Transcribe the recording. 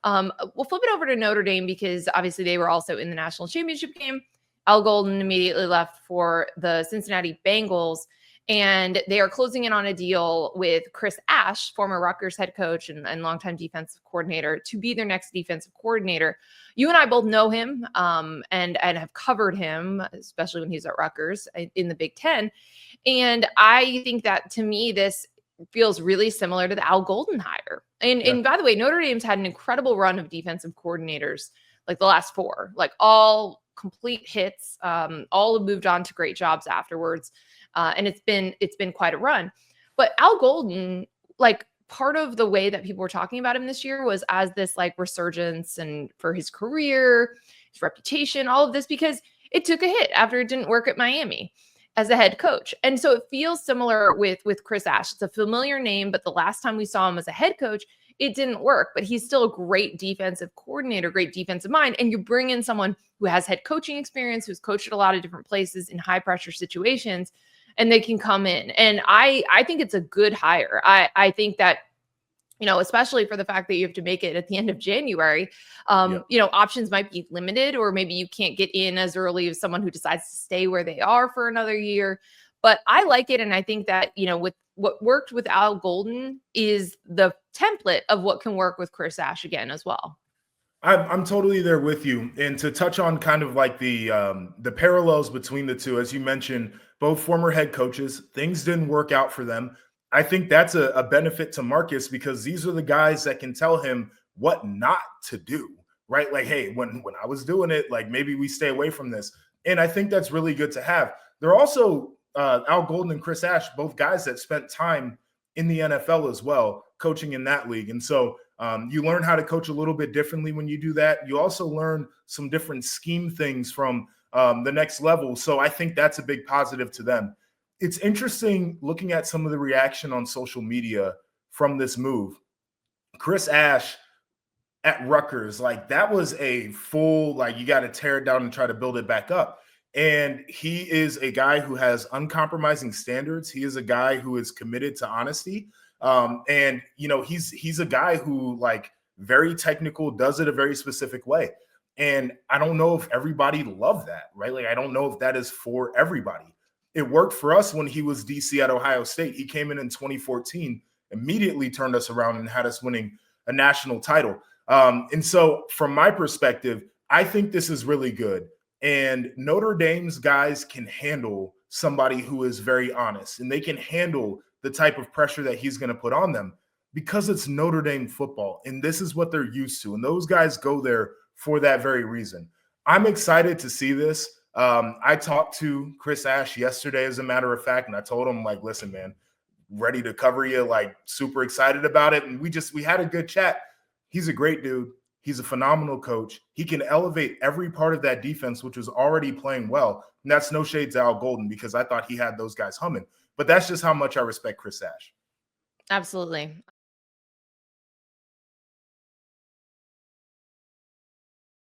We'll flip it over to Notre Dame because obviously they were also in the national championship game. Al Golden immediately left for the Cincinnati Bengals, and they are closing in on a deal with Chris Ash, former Rutgers head coach and longtime defensive coordinator, to be their next defensive coordinator. You and I both know him and have covered him, especially when he's at Rutgers in the Big Ten. And I think that, to me, this feels really similar to the Al Golden hire. And by the way, Notre Dame's had an incredible run of defensive coordinators, like the last four, like all complete hits. All have moved on to great jobs afterwards. And it's been quite a run. But Al Golden, like, part of the way that people were talking about him this year was as this like resurgence and for his career, his reputation, all of this, because it took a hit after it didn't work at Miami as a head coach. And so it feels similar with Chris Ash. It's a familiar name, but the last time we saw him as a head coach, it didn't work. But he's still a great defensive coordinator, great defensive mind. And you bring in someone who has head coaching experience, who's coached at a lot of different places in high pressure situations, and they can come in. And I think it's a good hire. I think that, especially for the fact that you have to make it at the end of January, options might be limited, or maybe you can't get in as early as someone who decides to stay where they are for another year. But I like it. And I think that, with what worked with Al Golden is the template of what can work with Chris Ash again as well. I'm totally there with you. And to touch on kind of like the parallels between the two, as you mentioned, both former head coaches, things didn't work out for them. I think that's a benefit to Marcus because these are the guys that can tell him what not to do, right? Like, hey, when I was doing it, like maybe we stay away from this. And I think that's really good to have. They're also Al Golden and Chris Ash, both guys that spent time in the NFL as well, coaching in that league. And so you learn how to coach a little bit differently when you do that. You also learn some different scheme things from the next level. So I think that's a big positive to them. It's interesting looking at some of the reaction on social media from this move. Chris Ash at Rutgers, like that was a full, like you got to tear it down and try to build it back up. And he is a guy who has uncompromising standards. He is a guy who is committed to honesty. And he's a guy who like very technical, does it a very specific way. And I don't know if everybody loved that, right? Like, I don't know if that is for everybody. It worked for us when he was DC at Ohio State. He came in 2014, immediately turned us around and had us winning a national title. And so from my perspective, I think this is really good. And Notre Dame's guys can handle somebody who is very honest, and they can handle the type of pressure that he's going to put on them because it's Notre Dame football. And this is what they're used to. And those guys go there for that very reason. I'm excited to see this. I talked to Chris Ash yesterday, as a matter of fact, and I told him, like, listen, man, ready to cover you, like super excited about it. And we had a good chat. He's a great dude. He's a phenomenal coach. He can elevate every part of that defense, which was already playing well. And that's no shade to Al Golden because I thought he had those guys humming. But that's just how much I respect Chris Ash. Absolutely.